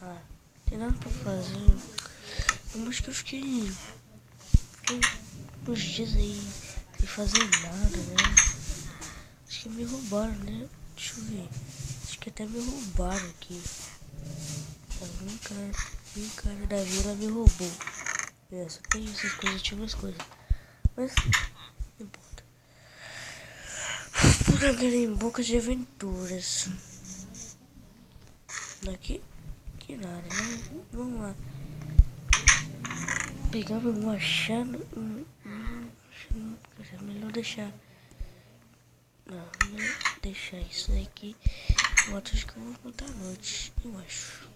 Ah, tem nada pra fazer. Eu acho que eu fiquei uns dias aí sem fazer nada, né? Acho que me roubaram, né? Deixa eu ver. Acho que até me roubaram aqui. Um cara da vila me roubou. Só tem essas coisas, tinha umas coisas. Mas não importa. Programa em Boca de Aventuras. Daqui que nada, né? Vamos lá. Pegar meu machado. Melhor deixar. Não, melhor deixar isso aqui. Eu acho que eu vou botar à noite, eu acho.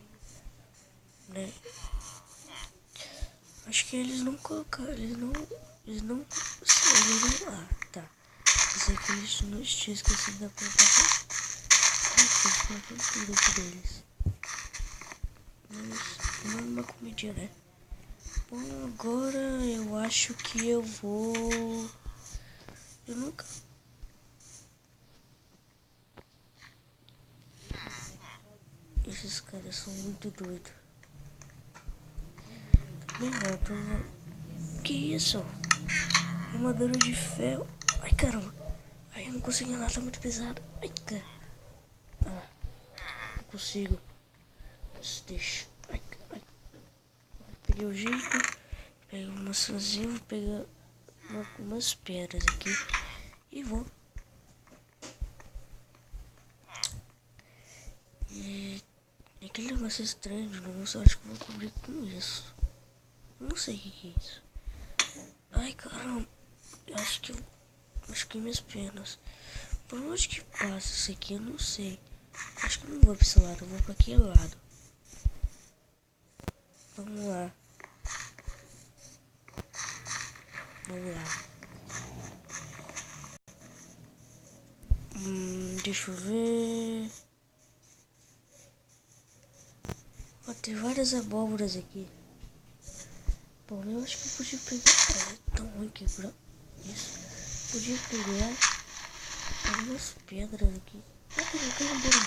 Né? Acho que eles não colocaram. Ah, tá. Isso aqui eles não tinham esquecido da colocação. Eles colocaram tudo aqui deles. Mas não é uma comidinha, né? Bom, agora eu acho que eu vou. Eu nunca. Esses caras são muito doidos. Também não, tô... Que isso? Armadura de ferro. Ai, caramba. Ai, eu não consigo andar, tá muito pesado. Ai, cara. Ah, não consigo. Deixa. Ai, ai. Peguei o jeito. Peguei uma maçãzinha, vou pegar umas pedras aqui. E vou. E aquele negócio estranho de negócio, eu acho que eu vou cobrir com isso. Não sei o que é isso. Ai, caramba. Eu acho que minhas pernas. Por onde que passa isso aqui? Eu não sei. Acho que eu não vou pra esse lado, eu vou pra aquele lado. Vamos lá. Vamos lá. Deixa eu ver. Ó, tem várias abóboras aqui. Bom, eu acho que eu podia pegar. É tão ruim quebrar isso. Podia pegar algumas pedras aqui. Ah, eu quero embora.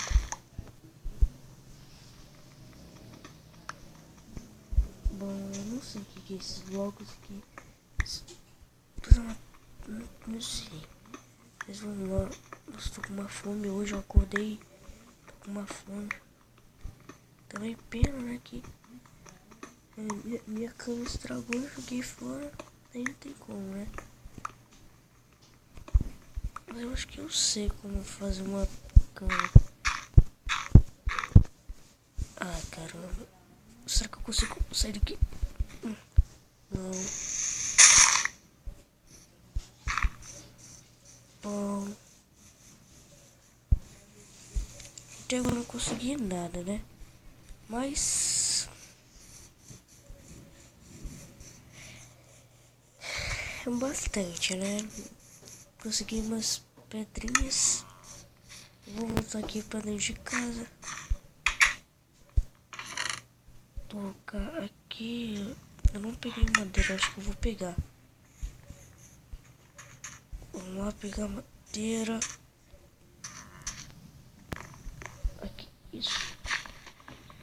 Bom, eu não sei o que é esses blocos aqui. Não sei. Mas vamos lá. Nossa, tô com uma fome hoje. Eu acordei. Tô com uma fome. Também pena, né? Que minha cama estragou. Eu joguei fora. Aí não tem como, né? Mas eu acho que eu sei como fazer uma cama. Ah, caramba. Será que eu consigo sair daqui? Não. Bom. Até agora eu não consegui nada, né? Mas... é bastante, né? Consegui umas pedrinhas. Vou voltar aqui pra dentro de casa. Colocar aqui. Eu não peguei madeira, acho que eu vou pegar. Vamos lá pegar madeira. Aqui, isso.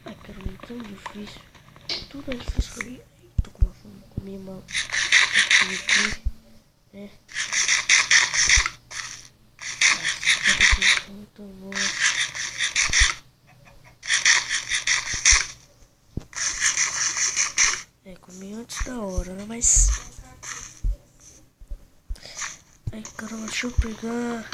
Ai, caramba, é tão difícil. Tudo é difícil pra mim. Tô com uma fome, comi mal. Aqui, né? Nossa, muito boa. Comi antes da hora, né? Mas... ai, caramba, deixa eu pegar...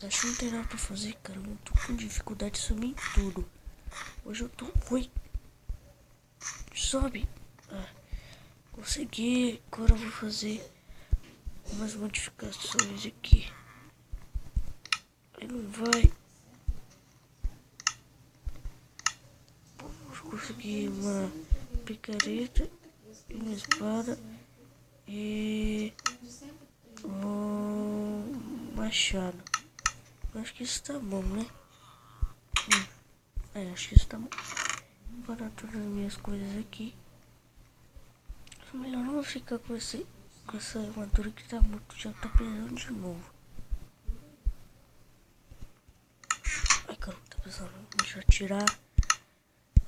acho que não tem nada pra fazer, cara. Eu tô com dificuldade de subir em tudo. Hoje eu tô ruim. Sobe. Consegui. Agora eu vou fazer umas modificações aqui. Aí não vai. Vou conseguir uma picareta e uma espada e um machado. Acho que isso tá bom, né? Acho que isso tá bom. Vou parar todas as minhas coisas aqui. Melhor não ficar com essa armadura que tá muito, já tá pesando de novo. Ai, caramba, tá pesando. Deixa eu tirar.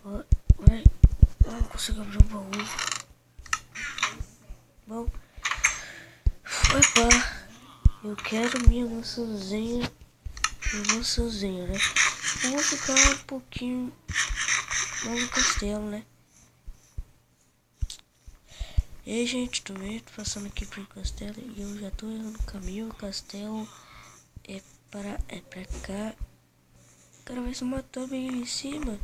Vai. Não consigo abrir o baú. Bom. Opa. Eu quero minha maçãzinha. Né? Eu vou ficar um pouquinho lá no castelo, né? E aí, gente, tô passando aqui pro castelo e eu já tô no caminho. O castelo é pra cá. O cara vai se matar bem ali em cima.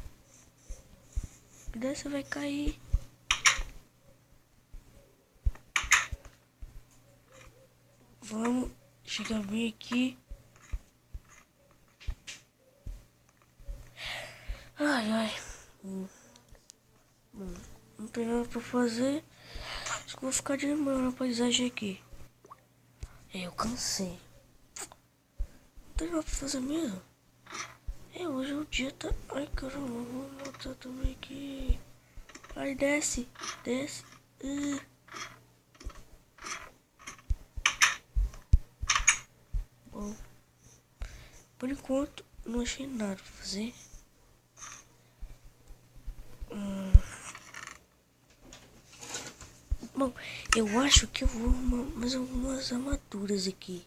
E daí você vai cair. Vamos chegar bem aqui. Ai. Não tem nada pra fazer. Acho que vou ficar de boa na paisagem aqui. Eu cansei. Não tem nada pra fazer mesmo. Hoje o dia tá... Ai, caramba, vou botar também aqui. Ai, desce. Bom, por enquanto, não achei nada pra fazer. Bom, eu acho que eu vou arrumar mais algumas armaduras aqui.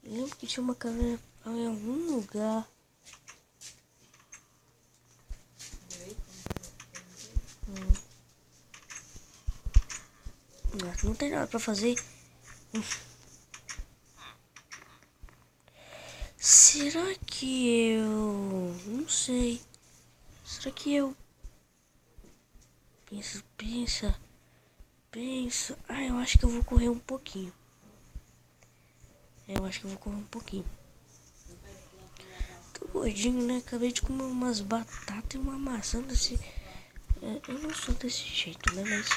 Eu lembro que tinha uma caverna em algum lugar. Não tem nada pra fazer. Será que eu... Não sei. Será que eu... Pensa. Ah, eu acho que eu vou correr um pouquinho. Tô gordinho, né? Acabei de comer umas batatas e uma maçã desse... eu não sou desse jeito, né? Mas...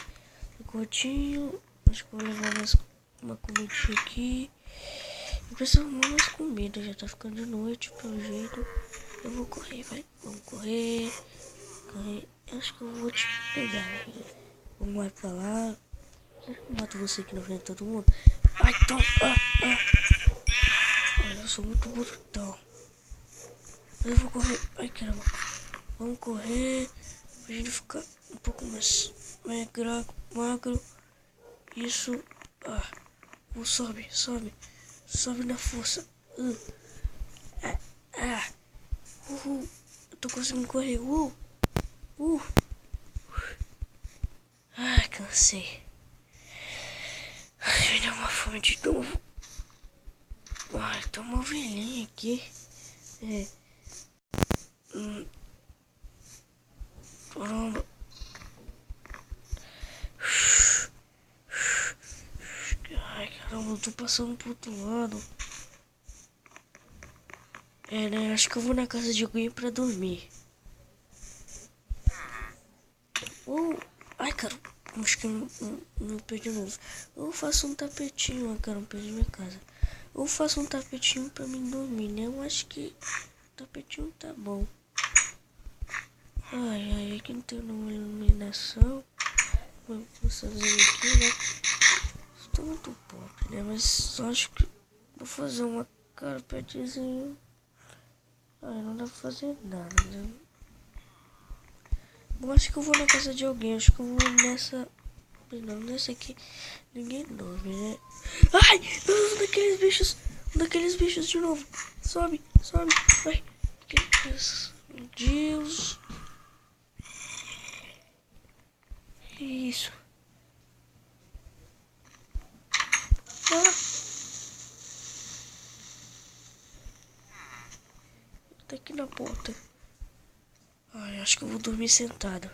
Gordinho... Acho que vou levar uma comidinha aqui. Eu preciso arrumar mais comida. Já tá ficando de noite, pelo jeito. Eu vou correr, vai. Vamos correr. Acho que eu vou te pegar. Vamos lá pra lá. Eu mato você aqui na frente de todo mundo. Ai, toma. Eu sou muito brutal. Eu vou correr. Ai, caramba. Vamos correr. Pra gente ficar um pouco mais magro. Isso. Sobe. Sobe na força. Eu tô conseguindo correr. Ai, cansei. Ai, me deu uma fome de novo. Ai, tem uma ovelhinha aqui. Caramba. Ai, caramba, eu tô passando pro outro lado. Né? Acho que eu vou na casa de alguém pra dormir. Ai, cara, acho que eu não perdi de novo. Eu faço um tapetinho, cara, não perdi minha casa. Eu faço um tapetinho pra mim dormir, né? Eu acho que o tapetinho tá bom. Ai, aqui não tem uma iluminação. Vou fazer aqui, né? Estou muito pobre, né? Mas só acho que vou fazer uma carpetezinha. Não dá pra fazer nada, né? Eu acho que eu vou na casa de alguém. Acho que eu vou nessa... Não, nessa aqui ninguém dorme, né? Ai! Um daqueles bichos de novo. Sobe. Ai, meu Deus. Que isso? Tá aqui na porta. Ai, acho que eu vou dormir sentado.